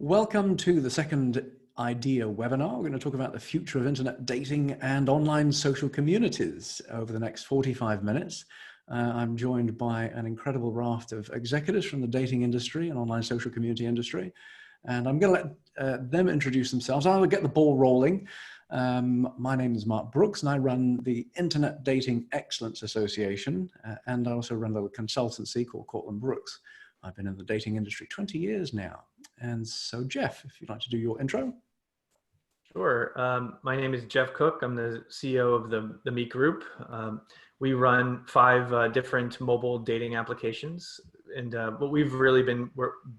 Welcome to the second IDEA webinar. We're going to talk about the future of internet dating and online social communities over the next 45 minutes. I'm joined by an incredible raft of executives from the dating industry and online social community industry. And I'm going to let them introduce themselves. I'll get the ball rolling. My name is Mark Brooks, and I run the Internet Dating Excellence Association, and I also run a little consultancy called Cortland Brooks. I've been in the dating industry 20 years now. And so, Geoff, if you'd like to do your intro. Sure. My name is Geoff Cook. I'm the CEO of the Meet Group. We run 5 different mobile dating applications. And what we've really been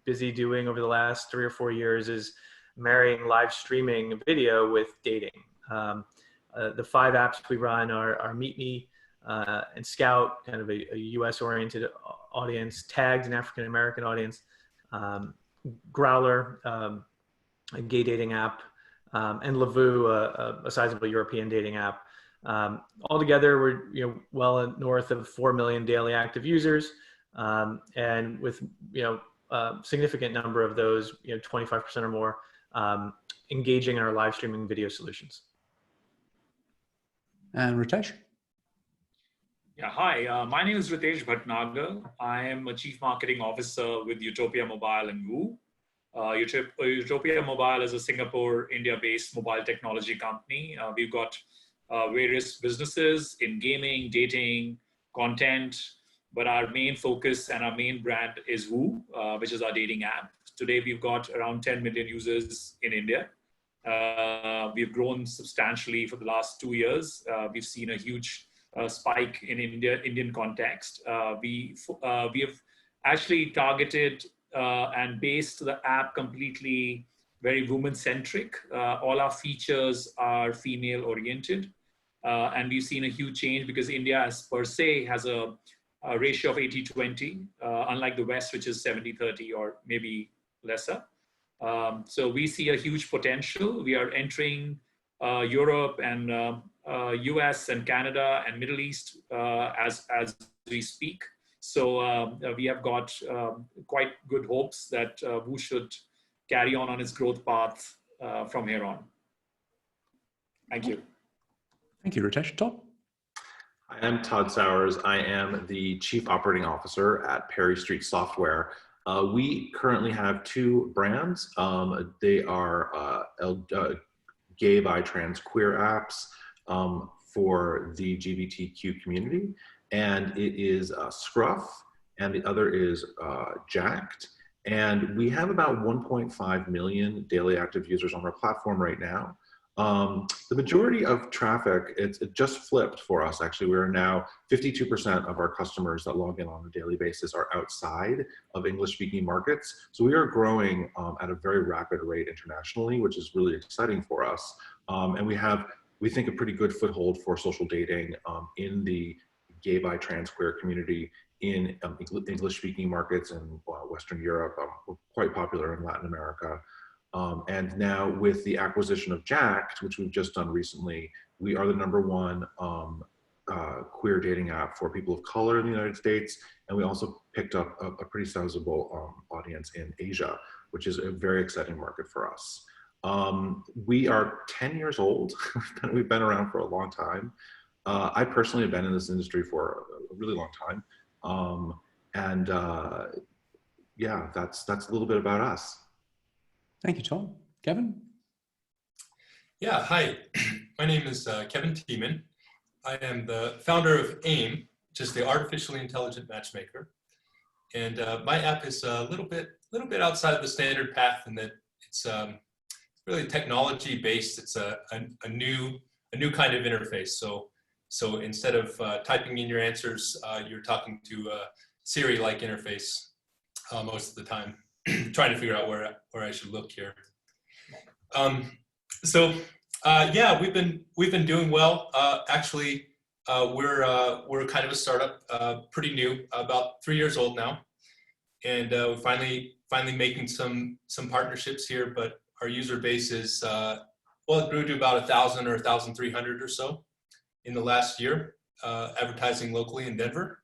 busy doing over the last 3 or 4 years is marrying live streaming video with dating. The 5 apps we run are Meet Me and Scout, kind of a US-oriented audience, Tagged, an African-American audience, Growler, a gay dating app, and Lavu, a sizable European dating app. Altogether, we're well north of 4 million daily active users, and with significant number of those, 25% or more, engaging in our live streaming video solutions. And Ritesh? Yeah, hi, my name is Ritesh Bhatnagar. I am a Chief Marketing Officer with Utopia Mobile and Woo. Utopia Mobile is a Singapore, India-based mobile technology company. We've got various businesses in gaming, dating, content, but our main focus and our main brand is Woo, which is our dating app. Today, we've got around 10 million users in India. We've grown substantially for the last 2 years. We've seen a huge spike in Indian context. We have actually targeted and based the app completely very woman-centric. All our features are female-oriented. And we've seen a huge change because India as per se has a ratio of 80-20, unlike the West, which is 70-30 or maybe lesser. So we see a huge potential. We are entering Europe and US and Canada and Middle East as we speak. So we have got quite good hopes that Woo should carry on its growth path from here on. Thank you. Thank you, Ritesh. Todd? Hi, I'm Todd Sowers. I am the Chief Operating Officer at Perry Street Software. We currently have 2 brands. They are gay, bi, trans, queer apps for the LGBTQ community. And it is Scruff, and the other is Jacked. And we have about 1.5 million daily active users on our platform right now. The majority of traffic, it just flipped for us, actually. We are now 52% of our customers that log in on a daily basis are outside of English-speaking markets. So we are growing at a very rapid rate internationally, which is really exciting for us. And we think, a pretty good foothold for social dating in the gay, bi, trans, queer community in English-speaking markets in Western Europe. We're quite popular in Latin America. And now with the acquisition of Jacked, which we've just done recently, we are the #1 queer dating app for people of color in the United States. And we also picked up a pretty sizable audience in Asia, which is a very exciting market for us. We are 10 years old. We've been around for a long time. I personally have been in this industry for a really long time. Yeah, that's a little bit about us. Thank you, Todd. Kevin? Yeah, hi. My name is Kevin Teman. I am the founder of AIMM, which is the Artificially Intelligent Matchmaker. And my app is a little bit outside of the standard path in that it's really technology-based. It's a new kind of interface. So instead of typing in your answers, you're talking to a Siri-like interface most of the time, trying to figure out where I should look here. Yeah, we've been doing well. Actually, we're kind of a startup, pretty new, about 3 years old now, and we're finally making some partnerships here. But our user base is it grew to about 1,000 or 1,300 or so in the last year, advertising locally in Denver.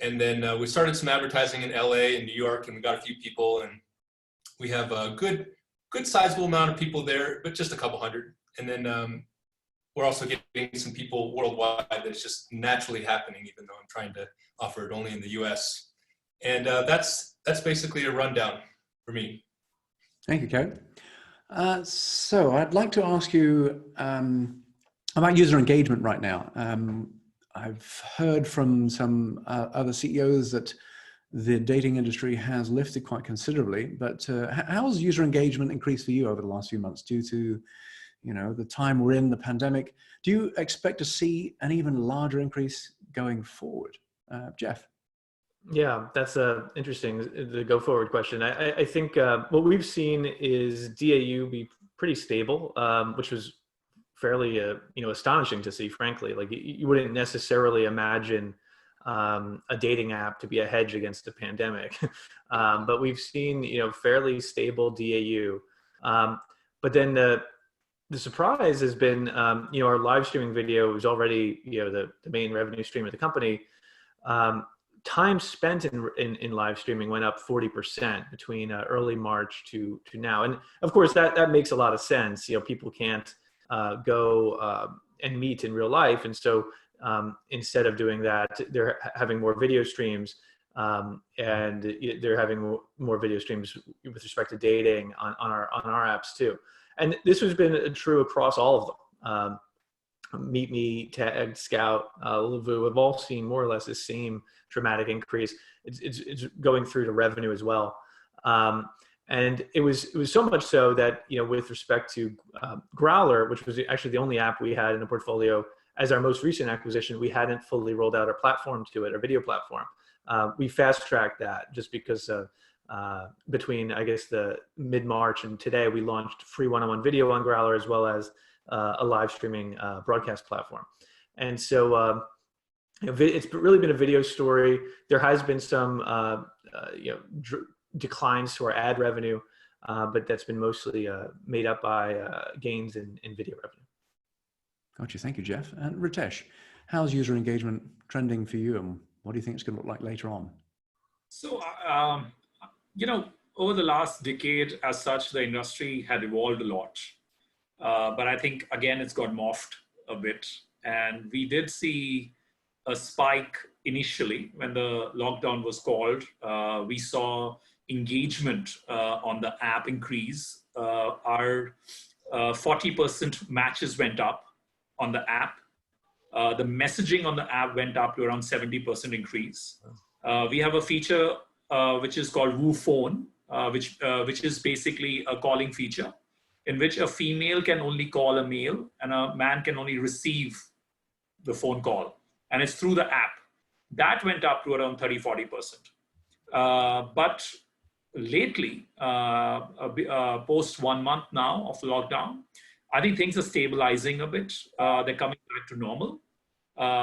And then we started some advertising in LA and New York, and we got a few people, and we have a good sizable amount of people there, but just a couple hundred. And then we're also getting some people worldwide that's just naturally happening, even though I'm trying to offer it only in the US. And that's basically a rundown for me. Thank you, Kevin. So I'd like to ask you about user engagement right now. I've heard from some other CEOs that the dating industry has lifted quite considerably, but how has user engagement increased for you over the last few months due to, the time we're in, the pandemic? Do you expect to see an even larger increase going forward? Geoff? Yeah, that's interesting, the go forward question. I think what we've seen is DAU be pretty stable, which was fairly astonishing to see, frankly. Like you wouldn't necessarily imagine a dating app to be a hedge against a pandemic, but we've seen fairly stable DAU. But then the surprise has been our live streaming video is already the main revenue stream of the company. Time spent in live streaming went up 40% between early March to now, and of course that makes a lot of sense. People can't go and meet in real life, and so instead of doing that, they're having more video streams, and they're having more video streams with respect to dating on our apps too. And this has been true across all of them. Meet Me, Tag, Scout, Lavu have all seen more or less the same dramatic increase. It's going through to revenue as well. And it was so much so that, with respect to Growler, which was actually the only app we had in the portfolio as our most recent acquisition, we hadn't fully rolled out our platform to it, our video platform. We fast tracked that just because between, I guess, the mid-March and today, we launched free one-on-one video on Growler as well as a live streaming broadcast platform. And so it's really been a video story. There has been some declines to our ad revenue, but that's been mostly made up by gains in video revenue. Gotcha. Thank you, Geoff. And Ritesh, how's user engagement trending for you, and what do you think it's going to look like later on? So, over the last decade, as such, the industry had evolved a lot. But I think, again, it's got morphed a bit. And we did see a spike initially when the lockdown was called. We saw engagement on the app increase. Our 40% matches went up on the app. The messaging on the app went up to around 70% increase. We have a feature which is called Woo Phone, which is basically a calling feature in which a female can only call a male and a man can only receive the phone call. And it's through the app. That went up to around 30-40%. But lately, post 1 month now of lockdown, I think things are stabilizing a bit. They're coming back to normal.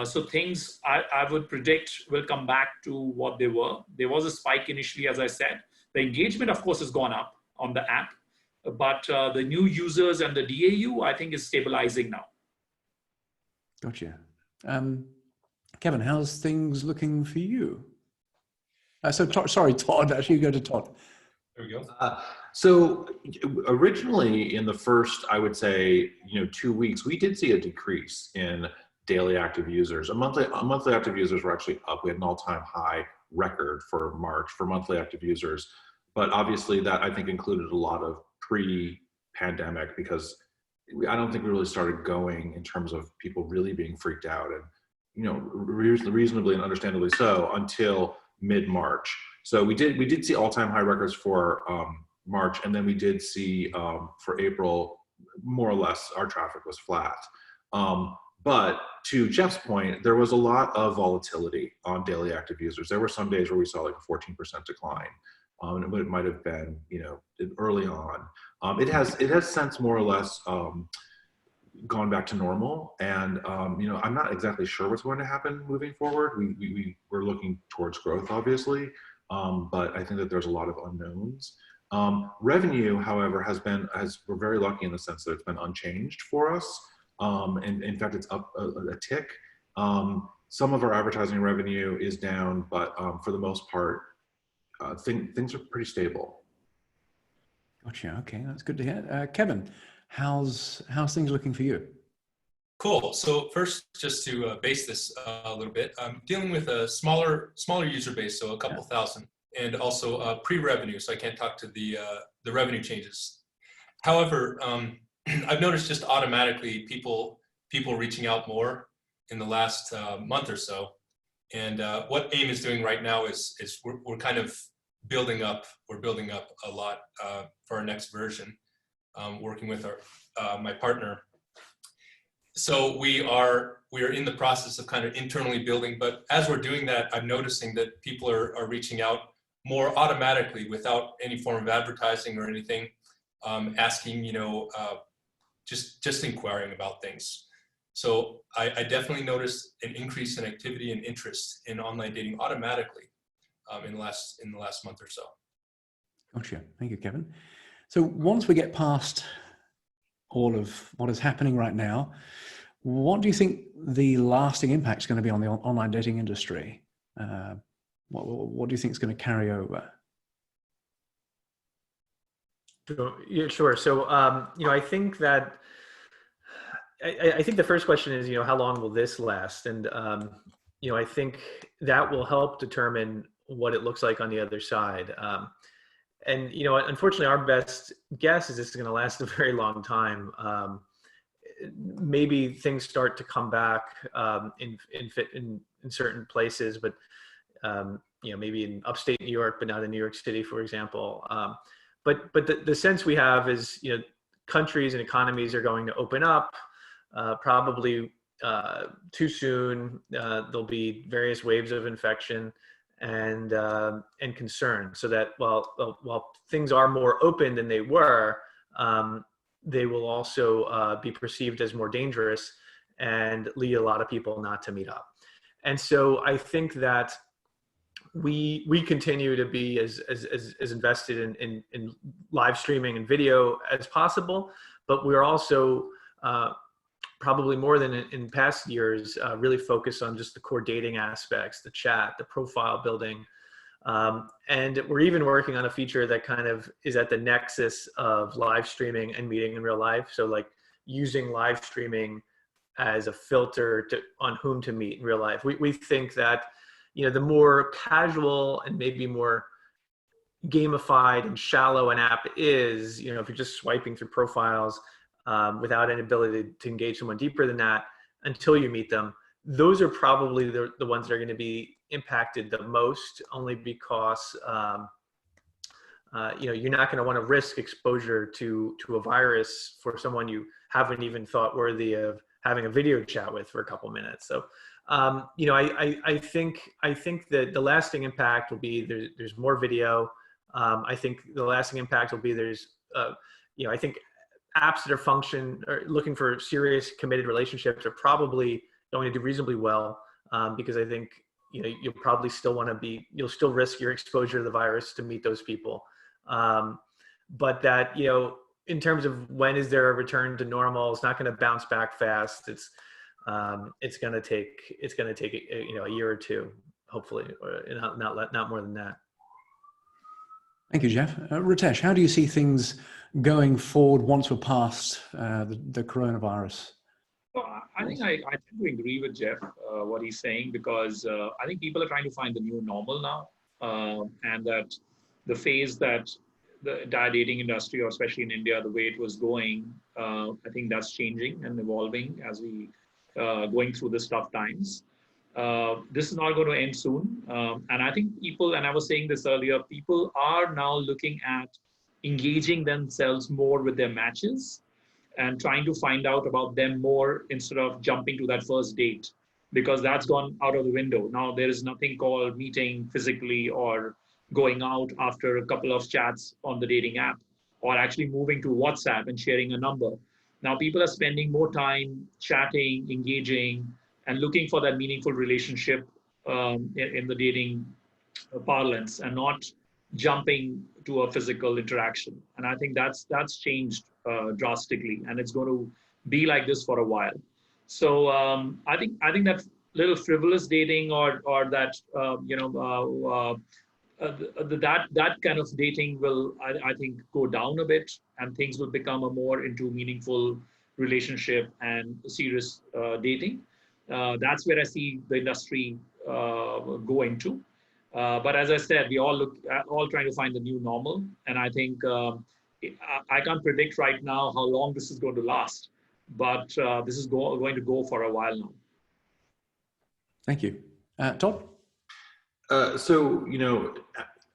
So things I would predict will come back to what they were. There was a spike initially, as I said. The engagement, of course, has gone up on the app, but the new users and the DAU, I think, is stabilizing now. Gotcha. Kevin, how's things looking for you? Sorry, Todd, actually you go to Todd. There we go. So originally in the first, I would say, 2 weeks, we did see a decrease in daily active users. Monthly active users were actually up. We had an all-time high record for March for monthly active users. But obviously that, I think, included a lot of pre-pandemic, because I don't think we really started going in terms of people really being freaked out, and reasonably and understandably so, until mid-March. So we did see all-time high records for March, and then we did see for April, more or less, our traffic was flat. But to Geoff's point, there was a lot of volatility on daily active users. There were some days where we saw like a 14% decline. And it might have been, early on. It has since more or less gone back to normal. And, I'm not exactly sure what's going to happen moving forward. We're looking towards growth, obviously, but I think that there's a lot of unknowns. Revenue, however, we're very lucky in the sense that it's been unchanged for us. And in fact, it's up a tick. Some of our advertising revenue is down, but for the most part, things are pretty stable. Gotcha. Okay, that's good to hear. Kevin, how's things looking for you? Cool. So first, just to base this a little bit, I'm dealing with a smaller user base, so a couple thousand, and also pre-revenue, so I can't talk to the revenue changes. However, I've noticed just automatically people reaching out more in the last month or so. And what AIMM is doing right now is we're kind of building up a lot for our next version, working with my partner. So we are in the process of kind of internally building, but as we're doing that, I'm noticing that people are reaching out more automatically without any form of advertising or anything, asking, just inquiring about things. So I definitely noticed an increase in activity and interest in online dating automatically in the last month or so. Gotcha. Thank you, Kevin. So once we get past all of what is happening right now, what do you think the lasting impact is going to be on the online dating industry? What do you think is going to carry over? Yeah, sure. So, I think that I think the first question is, how long will this last? And, I think that will help determine what it looks like on the other side. And, unfortunately, our best guess is this is going to last a very long time. Maybe things start to come back in certain places, but, maybe in upstate New York, but not in New York City, for example. But the sense we have is, countries and economies are going to open up. Probably too soon. There'll be various waves of infection and concern, so that while things are more open than they were, they will also be perceived as more dangerous and lead a lot of people not to meet up. And so I think that we continue to be as invested in live streaming and video as possible, but we're also probably more than in past years, really focus on just the core dating aspects, the chat, the profile building. And we're even working on a feature that kind of is at the nexus of live streaming and meeting in real life. So like using live streaming as a filter on whom to meet in real life. We think that, the more casual and maybe more gamified and shallow an app is, if you're just swiping through profiles, without an ability to engage someone deeper than that until you meet them, those are probably the ones that are going to be impacted the most, only because you're not going to want to risk exposure to a virus for someone you haven't even thought worthy of having a video chat with for a couple minutes. So I think that the lasting impact will be there's more video. I think the lasting impact will be I think apps that are looking for serious committed relationships are probably going to do reasonably well, because I think you'll probably still you'll still risk your exposure to the virus to meet those people, but that in terms of when is there a return to normal, it's not going to bounce back fast. It's going to take a year or two, hopefully, or not more than that. Thank you, Geoff. Ritesh, how do you see things going forward once we're past the coronavirus? Well, I think I tend to agree with Geoff, what he's saying, because I think people are trying to find the new normal now, and that the phase that the entire dating industry, or especially in India, the way it was going, I think that's changing and evolving as we going through this tough times. This is not going to end soon. And I think people, and I was saying this earlier, people are now looking at engaging themselves more with their matches and trying to find out about them more instead of jumping to that first date, because that's gone out of the window. Now there is nothing called meeting physically or going out after a couple of chats on the dating app, or actually moving to WhatsApp and sharing a number. Now people are spending more time chatting, engaging, and looking for that meaningful relationship in the dating parlance, and not jumping to a physical interaction. And I think that's changed drastically, and it's going to be like this for a while. So I think that little frivolous dating or that that kind of dating will, I think, go down a bit, and things will become a more into meaningful relationship and serious dating. That's where I see the industry going to. But as I said, we all trying to find the new normal, and I think I can't predict right now how long this is going to last, but this is going to go for a while now. Thank you. Todd? So,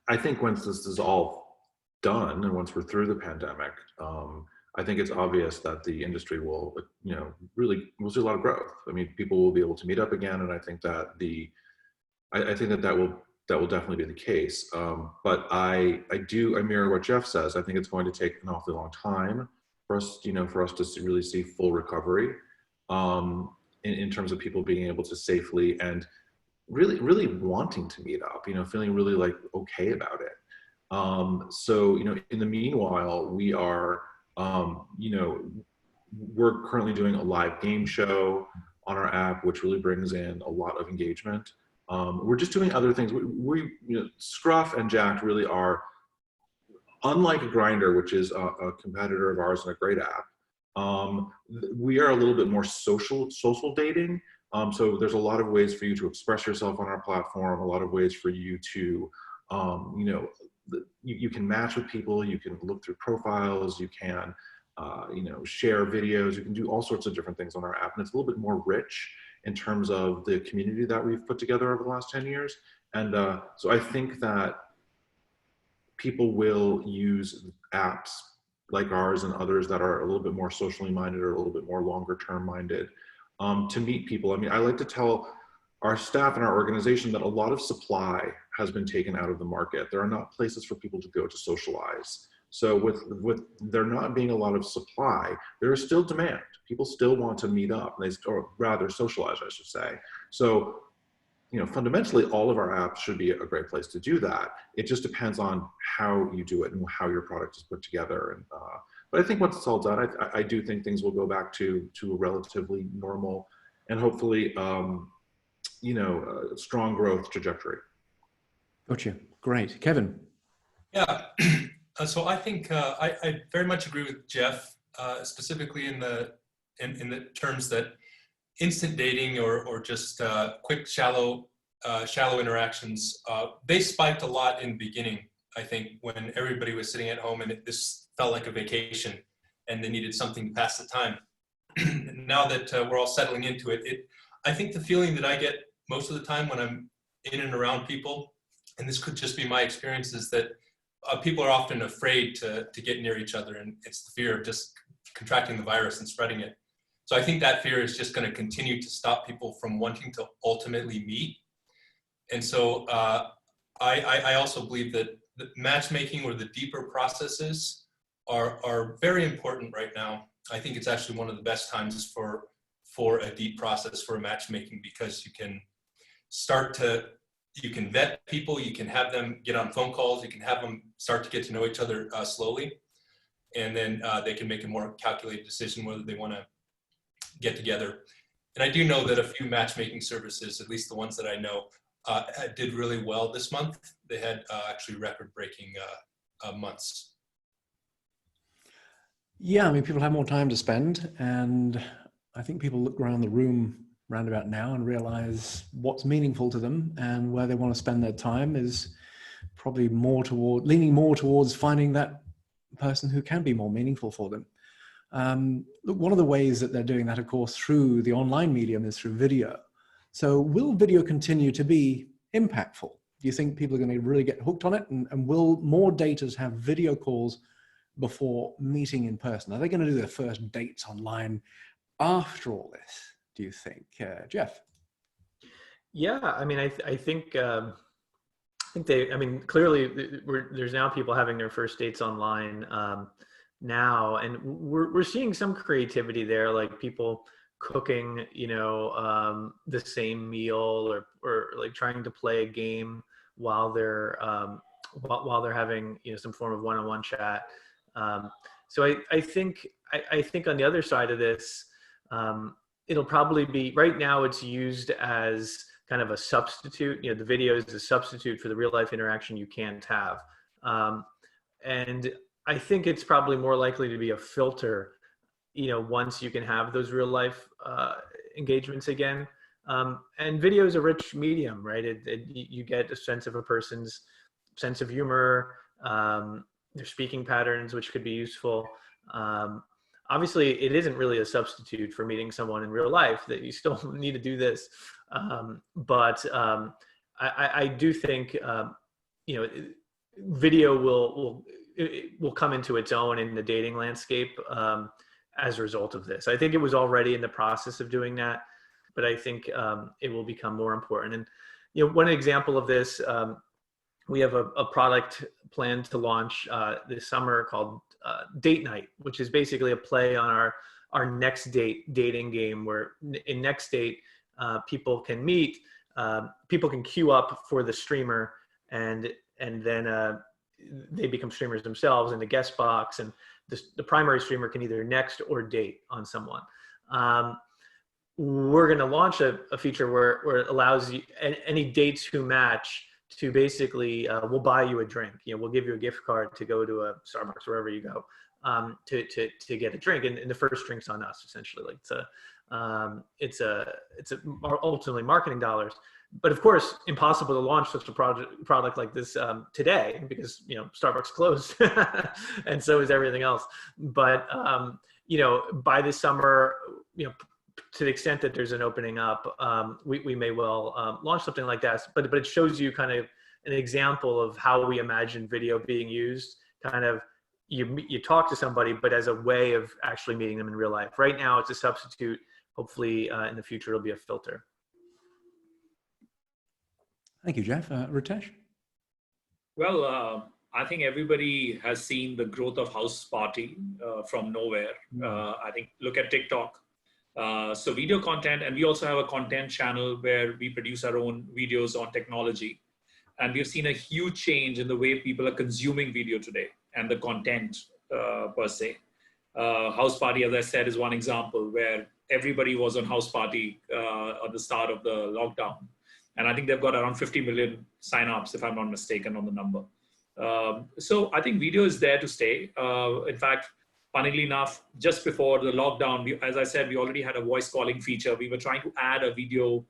I think once this is all done and once we're through the pandemic, I think it's obvious that the industry will, we'll see a lot of growth. I mean, people will be able to meet up again, and I think that that will definitely be the case. But I mirror what Geoff says. I think it's going to take an awfully long time for us, to really see full recovery in terms of people being able to safely and really wanting to meet up, feeling really like okay about it. So, in the meanwhile, we are, we're currently doing a live game show on our app, which really brings in a lot of engagement. We're just doing other things. Scruff and Jack really are, unlike Grindr, which is a competitor of ours and a great app. We are a little bit more social dating. So there's a lot of ways for you to express yourself on our platform, a lot of ways for you to, you can match with people, you can look through profiles, you can, share videos, you can do all sorts of different things on our app. And it's a little bit more rich in terms of the community that we've put together over the last 10 years. And so I think that people will use apps like ours and others that are a little bit more socially minded or a little bit more longer term minded to meet people. I mean, I like to tell our staff and our organization that a lot of supply has been taken out of the market. There are not places for people to go to socialize. So with there not being a lot of supply, there is still demand. People still want to meet up, or rather socialize, I should say. So, fundamentally, all of our apps should be a great place to do that. It just depends on how you do it and how your product is put together. And but I think once it's all done, I do think things will go back to a relatively normal and hopefully, strong growth trajectory. Gotcha. Great. Kevin? Yeah. So I think I very much agree with Geoff, specifically in the terms that instant dating or just quick, shallow interactions, they spiked a lot in the beginning. I think when everybody was sitting at home and this felt like a vacation and they needed something to pass the time. Now that we're all settling into it, I think the feeling that I get most of the time when I'm in and around people, and this could just be my experience, is that people are often afraid to get near each other, and it's the fear of just contracting the virus and spreading it. So I think that fear is just going to continue to stop people from wanting to ultimately meet. And so I also believe that the matchmaking or the deeper processes are very important right now. I think it's actually one of the best times for a deep process for matchmaking, because you can vet people, you can have them get on phone calls, you can have them start to get to know each other slowly, and then they can make a more calculated decision whether they want to get together. And I do know that a few matchmaking services, at least the ones that I know, did really well this month. They had actually record-breaking months. Yeah, I mean, people have more time to spend, and I think people look around the room round about now and realize what's meaningful to them, and where they want to spend their time is probably leaning more towards finding that person who can be more meaningful for them. Look, one of the ways that they're doing that, of course, through the online medium is through video. So will video continue to be impactful? Do you think people are going to really get hooked on it? And will more daters have video calls before meeting in person? Are they going to do their first dates online after all this, do you think? Geoff? Yeah, I mean, I think clearly there's now people having their first dates online now, and we're seeing some creativity there, like people cooking, the same meal, or like trying to play a game while they're having, some form of one-on-one chat. So I think on the other side of this, it'll probably be, right now it's used as kind of a substitute. The video is a substitute for the real life interaction you can't have. And I think it's probably more likely to be a filter, once you can have those real life engagements again. And video is a rich medium, right? You get a sense of a person's sense of humor, their speaking patterns, which could be useful. Obviously, it isn't really a substitute for meeting someone in real life, that you still need to do this. But I do think, video will come into its own in the dating landscape as a result of this. I think it was already in the process of doing that, but I think it will become more important. And one example of this, we have a product planned to launch this summer called Date Night, which is basically a play on our Next Date dating game, where in Next Date, people can meet, people can queue up for the streamer, and then they become streamers themselves in the guest box, and the primary streamer can either next or date on someone. We're going to launch a feature where it allows you, any dates who match, to basically, we'll buy you a drink. We'll give you a gift card to go to a Starbucks, wherever you go, to get a drink, and the first drink's on us, essentially. Like it's ultimately marketing dollars. But of course, impossible to launch such a product like this today, because Starbucks closed, and so is everything else. But by this summer, to the extent that there's an opening up, we may well launch something like that. But it shows you kind of an example of how we imagine video being used. Kind of you talk to somebody, but as a way of actually meeting them in real life. Right now, it's a substitute. Hopefully, in the future, it'll be a filter. Thank you, Geoff. Ritesh? Well, I think everybody has seen the growth of house party from nowhere. I think, look at TikTok. So video content, and we also have a content channel where we produce our own videos on technology. And we've seen a huge change in the way people are consuming video today and the content per se. House party, as I said, is one example where everybody was on house party at the start of the lockdown. And I think they've got around 50 million signups, if I'm not mistaken, on the number. So I think video is there to stay. In fact, funnily enough, just before the lockdown, as I said, we already had a voice calling feature. We were trying to add a video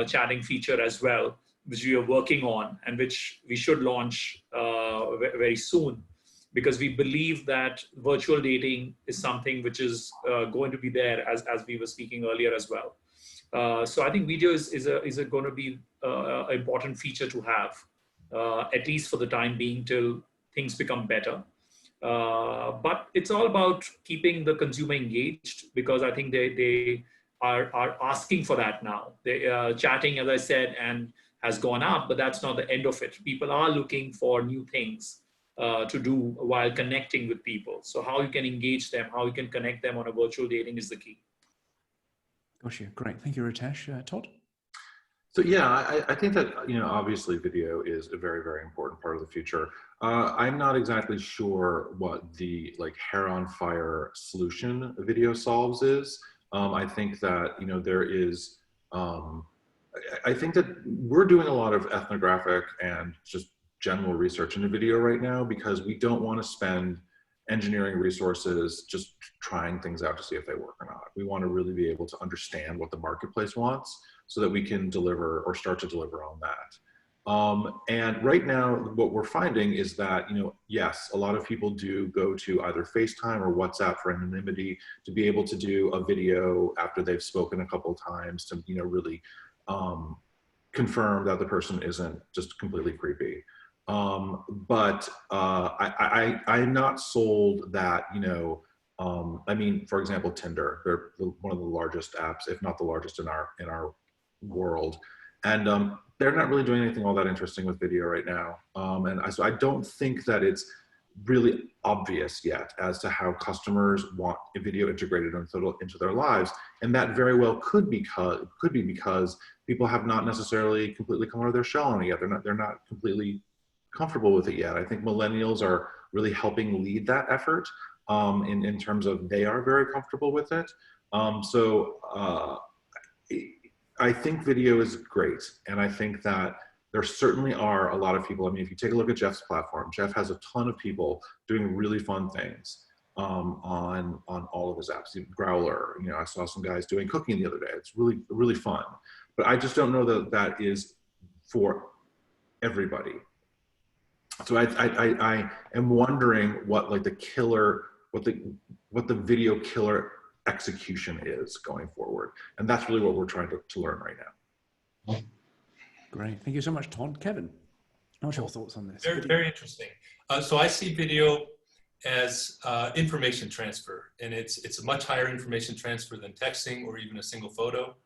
chatting feature as well, which we are working on and which we should launch very soon, because we believe that virtual dating is something which is going to be there, as we were speaking earlier as well. So I think video is going to be an important feature to have, at least for the time being, till things become better. But it's all about keeping the consumer engaged, because I think they are asking for that now. Chatting, as I said, and has gone up, but that's not the end of it. People are looking for new things to do while connecting with people. So how you can engage them, how you can connect them on a virtual dating is the key. Gotcha. Great. Thank you, Ritesh. Todd? So yeah, I think that, obviously video is a very, very important part of the future. I'm not exactly sure what the hair on fire solution video solves is. I think that, there is, I think that we're doing a lot of ethnographic and just general research into video right now, because we don't want to spend engineering resources just trying things out to see if they work or not. We want to really be able to understand what the marketplace wants so that we can deliver or start to deliver on that. And right now, what we're finding is that, yes, a lot of people do go to either FaceTime or WhatsApp for anonymity, to be able to do a video after they've spoken a couple of times to, really confirm that the person isn't just completely creepy. But I'm not sold that, I mean, for example, Tinder, they're one of the largest apps, if not the largest in our world. And they're not really doing anything all that interesting with video right now. So I don't think that it's really obvious yet as to how customers want a video integrated into their lives. And that very well could be because people have not necessarily completely come out of their shell on it yet. They're not completely comfortable with it yet. I think millennials are really helping lead that effort in terms of they are very comfortable with it. I think video is great. And I think that there certainly are a lot of people. I mean, if you take a look at Geoff's platform, Geoff has a ton of people doing really fun things on all of his apps. Even Growler, you know, I saw some guys doing cooking the other day. It's really, really fun. But I just don't know that that is for everybody. So I am wondering what like the killer, what the video killer execution is going forward. And that's really what we're trying to learn right now. Great. Thank you so much, Todd. Kevin, what's your thoughts on this? Very, very interesting. So I see video as information transfer, and it's a much higher information transfer than texting or even a single photo.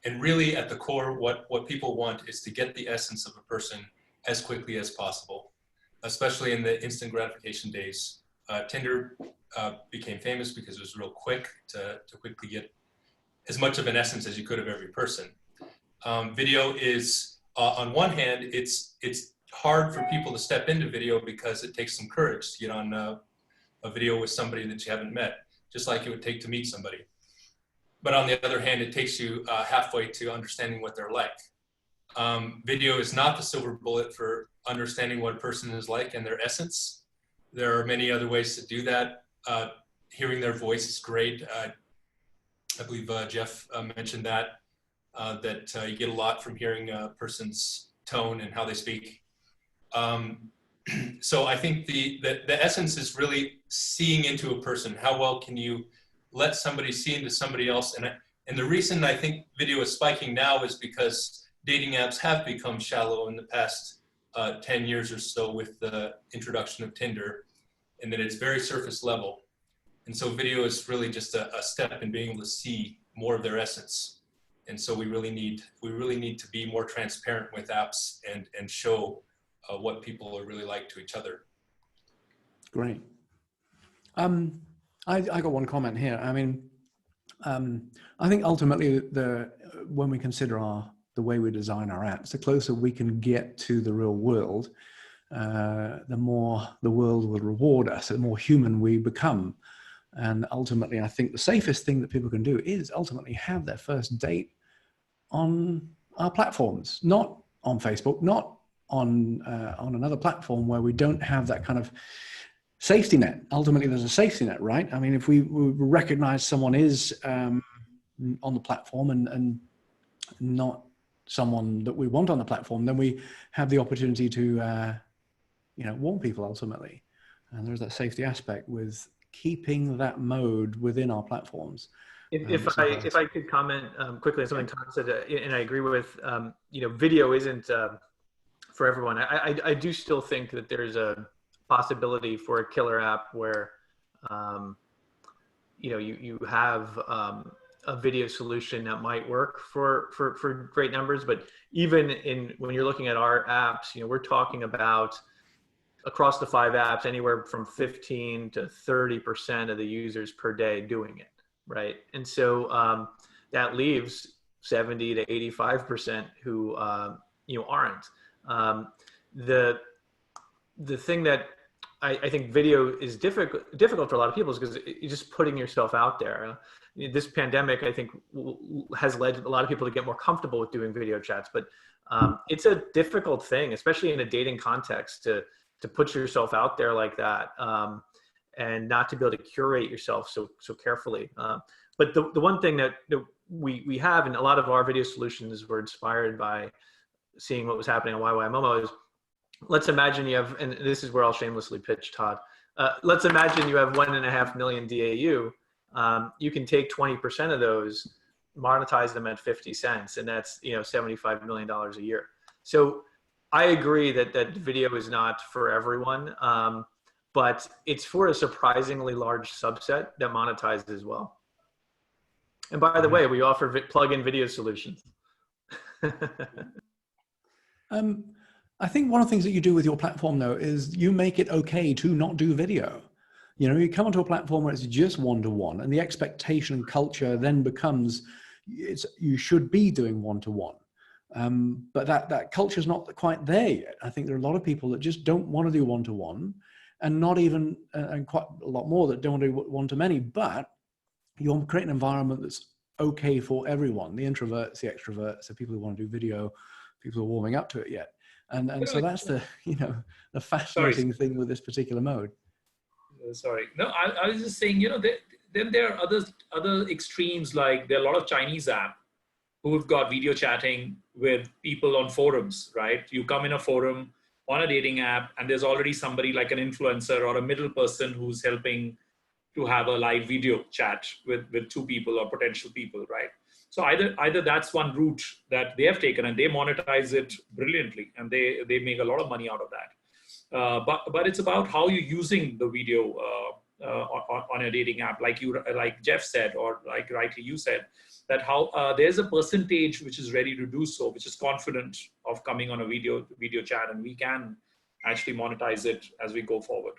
And really at the core, what people want is to get the essence of a person as quickly as possible, especially in the instant gratification days. Tinder became famous because it was real quick to quickly get as much of an essence as you could of every person. Video is, on one hand, it's hard for people to step into video because it takes some courage to get on a video with somebody that you haven't met, just like it would take to meet somebody. But on the other hand, it takes you halfway to understanding what they're like. Video is not the silver bullet for understanding what a person is like and their essence. There are many other ways to do that. Hearing their voice is great. I believe Geoff mentioned that you get a lot from hearing a person's tone and how they speak. So I think the essence is really seeing into a person. How well can you let somebody see into somebody else? And the reason I think video is spiking now is because dating apps have become shallow in the past 10 years or so with the introduction of Tinder, and that it's very surface level. And so video is really just a step in being able to see more of their essence. And so we really need to be more transparent with apps and show what people are really like to each other. Great. I got one comment here. I mean, I think ultimately when we consider the way we design our apps, the closer we can get to the real world, the more the world will reward us, the more human we become. And ultimately, I think the safest thing that people can do is ultimately have their first date on our platforms, not on Facebook, not on another platform where we don't have that kind of safety net. Ultimately, there's a safety net, right? I mean, if we recognize someone is on the platform and not someone that we want on the platform, then we have the opportunity to, warn people ultimately. And there's that safety aspect with keeping that mode within our platforms. If I could comment quickly on something Todd said, and I agree with, video isn't for everyone. I do still think that there's a possibility for a killer app where, you have a video solution that might work for great numbers. But even when you're looking at our apps, we're talking about across the 5 apps, anywhere from 15 to 30% of the users per day doing it, right? And so that leaves 70 to 85% who aren't. The thing that I think video is difficult for a lot of people is because you're just putting yourself out there. This pandemic, I think, has led a lot of people to get more comfortable with doing video chats, but it's a difficult thing, especially in a dating context, to put yourself out there like that, and not to be able to curate yourself so carefully. But the one thing that we have, and a lot of our video solutions were inspired by seeing what was happening on YYMOMO, is let's imagine you have, and this is where I'll shamelessly pitch Todd. Let's imagine you have 1.5 million DAU. You can take 20% of those, monetize them at 50 cents, and that's $75 million a year. So I agree that video is not for everyone, but it's for a surprisingly large subset that monetizes as well. And by the way, we offer plug-in video solutions. I think one of the things that you do with your platform, though, is you make it okay to not do video. You come onto a platform where it's just one-to-one, and the expectation and culture then becomes you should be doing one-to-one. But that culture is not quite there yet. I think there are a lot of people that just don't want to do one-to-one, and not even, and quite a lot more that don't want to do one-to-many. But you're creating an environment that's okay for everyone, the introverts, the extroverts, the people who want to do video, people who are warming up to it yet. And so that's the, the fascinating thing with this particular mode. Sorry. No, I was just saying, then there are other extremes, like there are a lot of Chinese apps who've got video chatting with people on forums, right? You come in a forum on a dating app and there's already somebody like an influencer or a middle person who's helping to have a live video chat with two people or potential people, right? So either that's one route that they have taken and they monetize it brilliantly and they make a lot of money out of that. But it's about how you're using the video on a dating app, like Geoff said, or like rightly you said, that how there's a percentage which is ready to do so, which is confident of coming on a video chat, and we can actually monetize it as we go forward.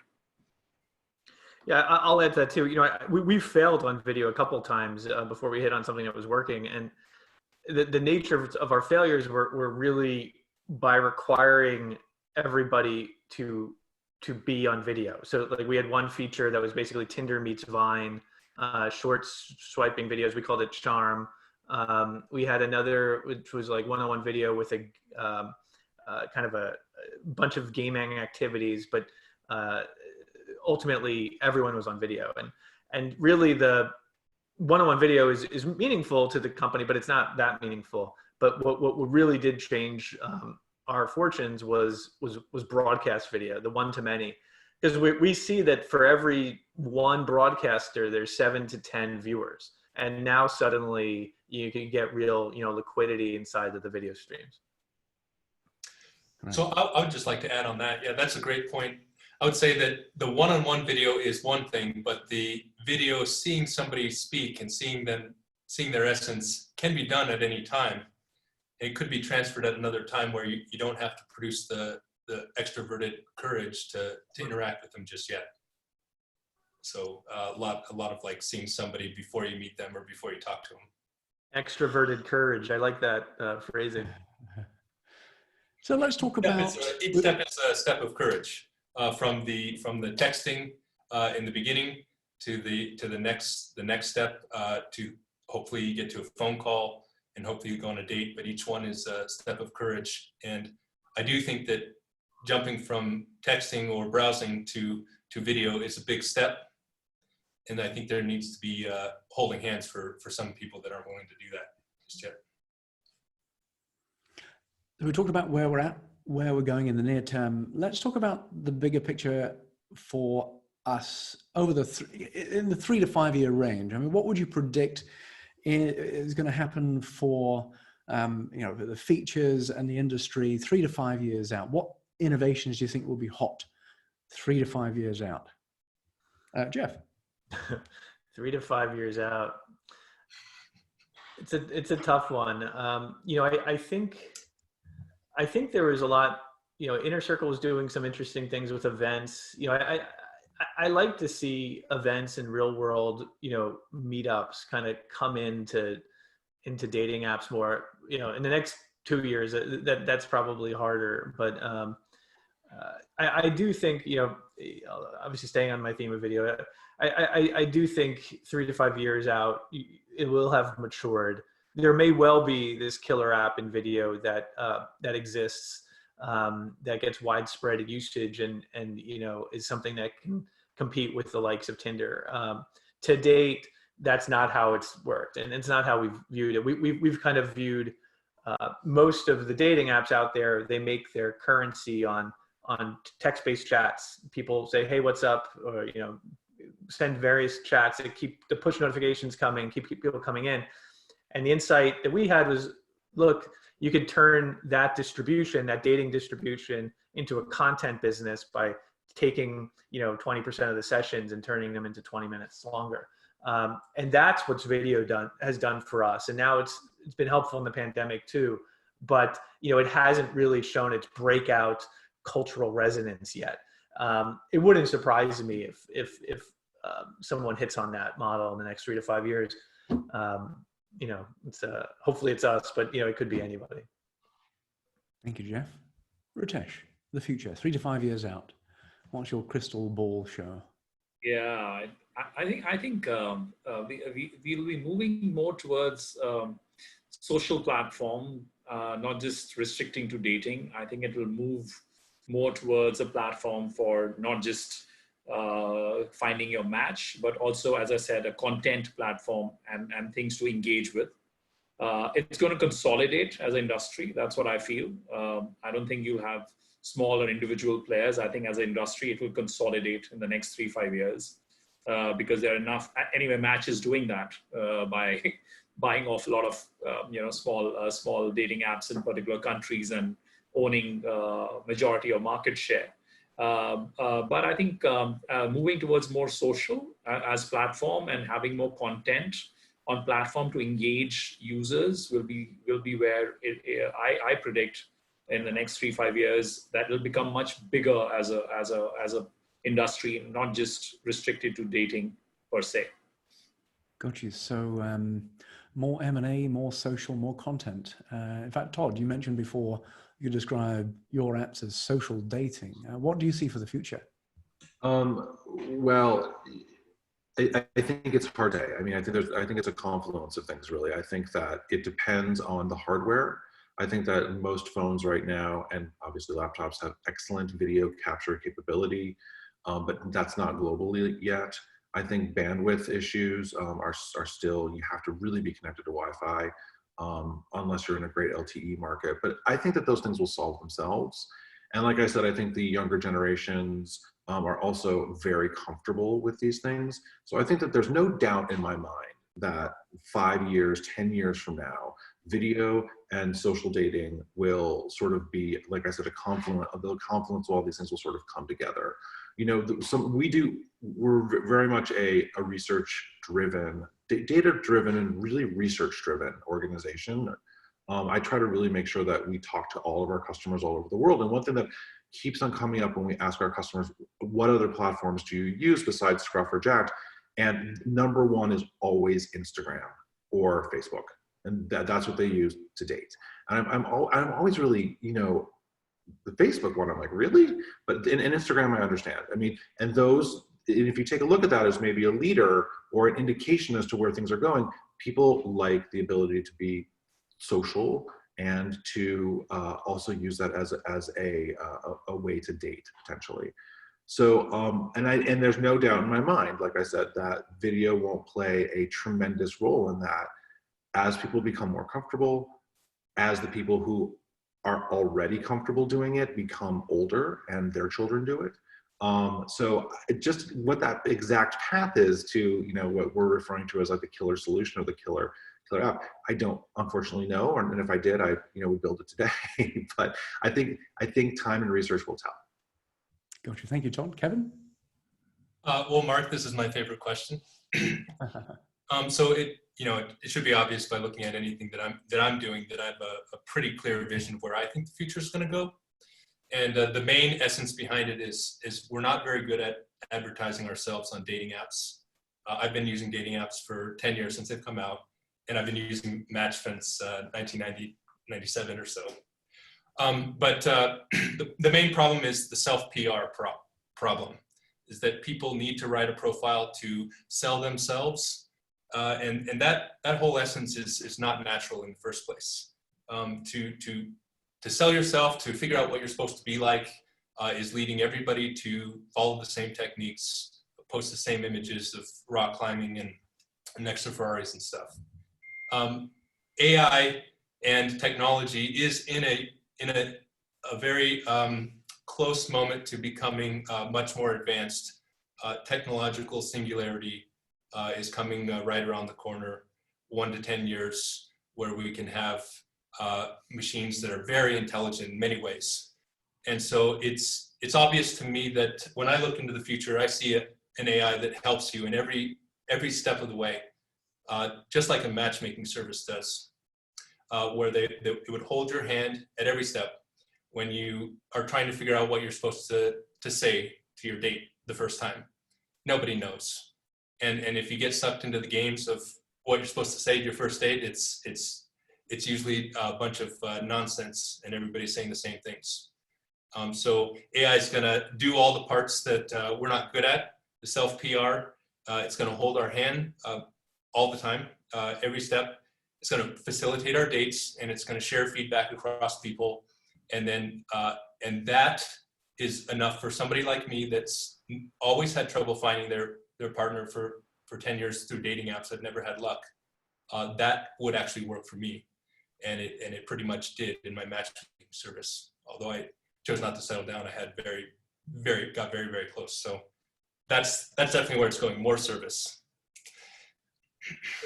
Yeah, I'll add to that too. We failed on video a couple of times before we hit on something that was working, and the nature of our failures were really by requiring everybody to be on video. So like we had one feature that was basically Tinder meets Vine, short swiping videos. We called it Charm. We had another which was like one-on-one video with a kind of a bunch of gaming activities, but ultimately everyone was on video, and really the one-on-one video is meaningful to the company, but it's not that meaningful. But what really did change our fortunes was broadcast video, the one-to-many, because we see that for every one broadcaster there's 7 to 10 viewers, and now suddenly you can get real liquidity inside of the video streams. So I would just like to add on that. Yeah, that's a great point. I would say that the one-on-one video is one thing, but the video, seeing somebody speak and seeing their essence, can be done at any time. It could be transferred at another time where you don't have to produce the extroverted courage to interact with them just yet. So a lot of like seeing somebody before you meet them or before you talk to them. Extroverted courage. I like that phrasing. So let's talk about each step is a step of courage. From the texting in the beginning to the next step to hopefully you get to a phone call and hopefully you go on a date, but each one is a step of courage. And I do think that jumping from texting or browsing to video is a big step, and I think there needs to be holding hands for some people that aren't willing to do that just yet. We talked about where we're at, where we're going in the near term. Let's talk about the bigger picture for us over in the 3 to 5 year range. I mean, what would you predict is going to happen for the features and the industry 3 to 5 years out? What innovations do you think will be hot 3 to 5 years out? Geoff. 3 to 5 years out. It's a tough one. I think there was a lot, Inner Circle was doing some interesting things with events. I like to see events and real world, meetups kind of come into dating apps more, in the next 2 years. That's probably harder, but I do think, obviously staying on my theme of video, I do think 3 to 5 years out, it will have matured. There may well be this killer app in video that exists that gets widespread usage and is something that can compete with the likes of Tinder. To date, that's not how it's worked, and it's not how we've viewed it. We've kind of viewed most of the dating apps out there. They make their currency on text-based chats. People say, "Hey, what's up?" or send various chats that keep the push notifications coming, keep people coming in. And the insight that we had was, look, you could turn that distribution, that dating distribution, into a content business by taking 20% of the sessions and turning them into 20 minutes longer. And that's what video has done for us. And now it's been helpful in the pandemic too, but it hasn't really shown its breakout cultural resonance yet. It wouldn't surprise me if someone hits on that model in the next 3 to 5 years. It's hopefully it's us, but it could be anybody. Thank you, Geoff. Ritesh, the future, 3 to 5 years out. What's your crystal ball show? Yeah, I think we'll be moving more towards social platform, not just restricting to dating. I think it will move more towards a platform for not just finding your match, but also, as I said, a content platform and things to engage with. It's going to consolidate as an industry. That's what I feel. I don't think you'll have small or individual players. I think as an industry, it will consolidate in the next 3-5 years because there are enough. Anyway, Match is doing that by buying off a lot of small dating apps in particular countries and owning majority of market share. But I think moving towards more social as platform and having more content on platform to engage users will be where I predict in the next 3-5 years that will become much bigger as a industry, not just restricted to dating per se. Got you. So more M&A, more social, more content. In fact, Todd, you mentioned before you describe your apps as social dating. What do you see for the future? Well, I think it's hard to say. I mean, I think it's a confluence of things, really. I think that it depends on the hardware. I think that most phones right now, and obviously laptops, have excellent video capture capability, but that's not globally yet. I think bandwidth issues are still, you have to really be connected to Wi-Fi unless you're in a great LTE market. But I think that those things will solve themselves. And like I said, I think the younger generations are also very comfortable with these things. So I think that there's no doubt in my mind that 5 years, 10 years from now, video and social dating will sort of be, like I said, the confluence of all these things will sort of come together. You know, we're very much a research-driven, data-driven, and really research-driven organization. I try to really make sure that we talk to all of our customers all over the world. And one thing that keeps on coming up when we ask our customers, what other platforms do you use besides Scruff or Jacked? And number one is always Instagram or Facebook. And that's what they use to date. And I'm always really, you know, the Facebook one, I'm like, really? But in Instagram, I understand. I mean, and those, if you take a look at that as maybe a leader or an indication as to where things are going, people like the ability to be social and to also use that as a way to date potentially. So and there's no doubt in my mind, like I said, that video won't play a tremendous role in that as people become more comfortable, as the people who are already comfortable doing it become older and their children do it. So just what that exact path is to, you know, what we're referring to as like the killer solution or the killer app, I don't unfortunately know, and if I did, I would build it today. But I think time and research will tell. Gotcha. Thank you, Todd. Kevin? Well, Mark, this is my favorite question. So it should be obvious by looking at anything that I'm doing that I have a pretty clear vision of where I think the future is going to go. And the main essence behind it is we're not very good at advertising ourselves on dating apps. I've been using dating apps for 10 years since they've come out, and I've been using Match since 1997 or so. But the main problem is the self-PR problem, is that people need to write a profile to sell themselves. And that whole essence is not natural in the first place. To sell yourself, to figure out what you're supposed to be like, is leading everybody to follow the same techniques, post the same images of rock climbing and next to Ferraris and stuff. AI and technology is in a very close moment to becoming much more advanced. Technological singularity is coming right around the corner, 1 to 10 years, where we can have machines that are very intelligent in many ways. And so it's obvious to me that when I look into the future, I see an AI that helps you in every step of the way, just like a matchmaking service does, where it would hold your hand at every step when you are trying to figure out what you're supposed to say to your date the first time. Nobody knows. And if you get sucked into the games of what you're supposed to say to your first date, it's usually a bunch of nonsense and everybody's saying the same things. So AI is going to do all the parts that we're not good at, the self-PR. It's going to hold our hand all the time, every step. It's going to facilitate our dates, and it's going to share feedback across people. And then, and that is enough for somebody like me that's always had trouble finding their partner for 10 years through dating apps. I've never had luck. That would actually work for me. And it pretty much did in my matchmaking service. Although I chose not to settle down, I had got very, very close. So that's definitely where it's going, more service.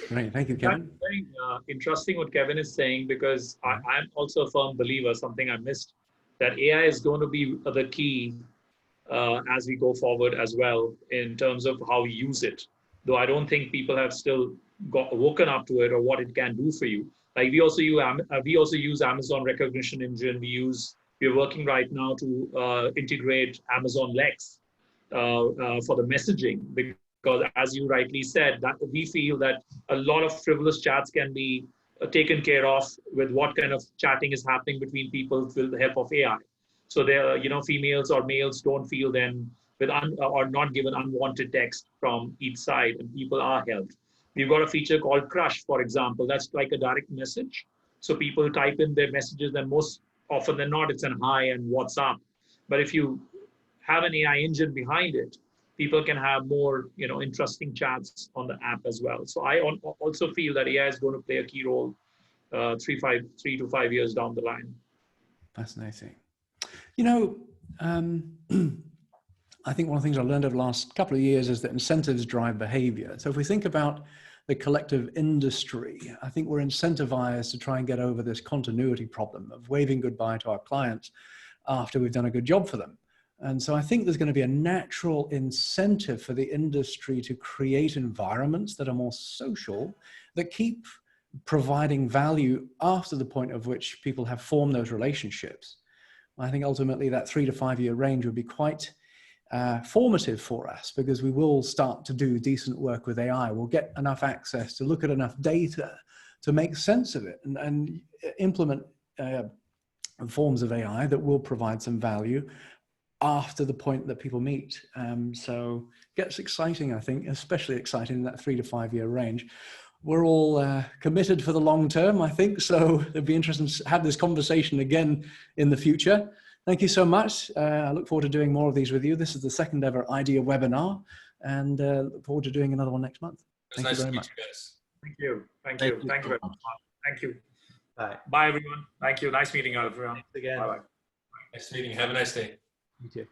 Great, thank you, Kevin. That's very interesting what Kevin is saying, because I'm also a firm believer, something I missed, that AI is going to be the key as we go forward as well in terms of how we use it. Though I don't think people have still woken up to it or what it can do for you. Like we also use Amazon recognition engine. We're working right now to integrate Amazon Lex for the messaging, because as you rightly said, that we feel that a lot of frivolous chats can be taken care of with what kind of chatting is happening between people with the help of AI. So there, females or males don't feel then or not given unwanted text from each side, and people are helped. We've got a feature called Crush, for example. That's like a direct message. So people type in their messages, and most often than not, it's an hi and what's up. But if you have an AI engine behind it, people can have more, interesting chats on the app as well. So I also feel that AI is going to play a key role 3 to 5 years down the line. Fascinating. I think one of the things I learned over the last couple of years is that incentives drive behavior. So if we think about the collective industry, I think we're incentivized to try and get over this continuity problem of waving goodbye to our clients after we've done a good job for them. And so I think there's going to be a natural incentive for the industry to create environments that are more social, that keep providing value after the point of which people have formed those relationships. I think ultimately that 3 to 5 year range would be quite formative for us, because we will start to do decent work with AI. We'll get enough access to look at enough data to make sense of it and implement forms of AI that will provide some value after the point that people meet. So it gets exciting, I think, especially exciting in that 3 to 5 year range. We're all committed for the long term, I think. So it'd be interesting to have this conversation again in the future. Thank you so much. I look forward to doing more of these with you. This is the second ever IDEA webinar, and look forward to doing another one next month. Thank you very much. Thank you. Thank you. Thank you very much. Thank you. Bye. Bye, everyone. Thank you. Nice meeting you, everyone. Thanks again. Bye-bye. Nice meeting. Have a nice day. You too.